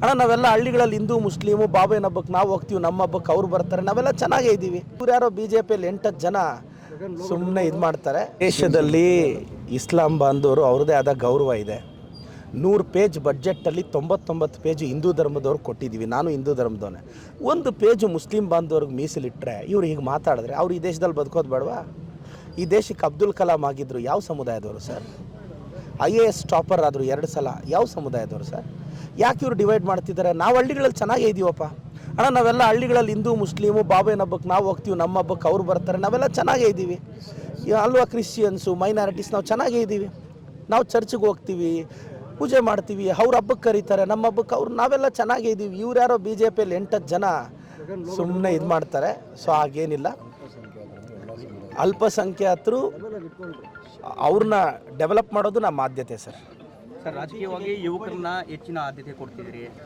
ಅಣ್ಣ ನಾವೆಲ್ಲ ಹಳ್ಳಿಗಳಲ್ಲಿ ಹಿಂದೂ ಮುಸ್ಲಿಮು ಬಾಬೆನ ಹಬ್ಬಕ್ಕೆ ನಾವು ಹೋಗ್ತೀವಿ, ನಮ್ಮ ಹಬ್ಬಕ್ಕೆ ಅವ್ರು ಬರ್ತಾರೆ, ನಾವೆಲ್ಲ ಚೆನ್ನಾಗೇ ಇದ್ದೀವಿ. ಇವ್ರು ಯಾರೋ BJPಯಲ್ಲಿ 8 ಜನ ಸುಮ್ಮನೆ ಇದು ಮಾಡ್ತಾರೆ. ದೇಶದಲ್ಲಿ ಇಸ್ಲಾಂ ಬಾಂಧವರು ಅವ್ರದ್ದೇ ಆದ ಗೌರವ ಇದೆ. 100 ಪೇಜ್ ಬಡ್ಜೆಟಲ್ಲಿ 99 ಪೇಜು ಹಿಂದೂ ಧರ್ಮದವ್ರು ಕೊಟ್ಟಿದ್ದೀವಿ. ನಾನು ಹಿಂದೂ ಧರ್ಮದವನೇ. 1 ಪೇಜು ಮುಸ್ಲಿಂ ಬಾಂಧವ್ರಿಗೆ ಮೀಸಲಿಟ್ಟರೆ ಇವ್ರು ಹೀಗೆ ಮಾತಾಡಿದ್ರೆ ಅವ್ರು ಈ ದೇಶದಲ್ಲಿ ಬದುಕೋದು ಬೇಡವಾ? ಈ ದೇಶಕ್ಕೆ ಅಬ್ದುಲ್ ಕಲಾಂ ಆಗಿದ್ದರು ಯಾವ ಸಮುದಾಯದವರು ಸರ್? IAS ಟಾಪರ್ ಆದರು 2 ಸಲ ಯಾವ ಸಮುದಾಯದವರು ಸರ್? ಯಾಕೆ ಇವರು ಡಿವೈಡ್ ಮಾಡ್ತಿದ್ದಾರೆ? ನಾವು ಹಳ್ಳಿಗಳಲ್ಲಿ ಚೆನ್ನಾಗೇ ಇದ್ದೀವಪ್ಪ ಅಣ್ಣ. ನಾವೆಲ್ಲ ಹಳ್ಳಿಗಳಲ್ಲಿ ಹಿಂದೂ ಮುಸ್ಲಿಮು ಬಾಬೆನ ಹಬ್ಬಕ್ಕೆ ನಾವು ಹೋಗ್ತೀವಿ, ನಮ್ಮ ಹಬ್ಬಕ್ಕೆ ಅವ್ರು ಬರ್ತಾರೆ, ನಾವೆಲ್ಲ ಚೆನ್ನಾಗೇ ಇದ್ದೀವಿ ಅಲ್ವಾ? ಕ್ರಿಶ್ಚಿಯನ್ಸು ಮೈನಾರಿಟೀಸ್ ನಾವು ಚೆನ್ನಾಗೇ ಇದ್ದೀವಿ. ನಾವು ಚರ್ಚ್ಗೆ ಹೋಗ್ತೀವಿ, ಪೂಜೆ ಮಾಡ್ತೀವಿ, ಅವ್ರ ಹಬ್ಬಕ್ಕೆ ಕರೀತಾರೆ, ನಮ್ಮ ಹಬ್ಬಕ್ಕೆ ಅವ್ರು, ನಾವೆಲ್ಲ ಚೆನ್ನಾಗೇ ಇದ್ದೀವಿ. ಇವ್ರು ಯಾರೋ BJPಯಲ್ಲಿ 8 ಜನ ಸುಮ್ಮನೆ ಇದು ಮಾಡ್ತಾರೆ. ಸೊ ಹಾಗೇನಿಲ್ಲ. ಅಲ್ಪಸಂಖ್ಯಾತರು ಅವ್ರನ್ನ ಡೆವಲಪ್ ಮಾಡೋದು ನಮ್ಮ ಆದ್ಯತೆ ಸರ್. ರಾಜಕೀಯವಾಗಿ ಯುವಕರನ್ನ ಹೆಚ್ಚಿನ ಆದ್ಯತೆ ಕೊಡ್ತಿದ್ದೀರಿ.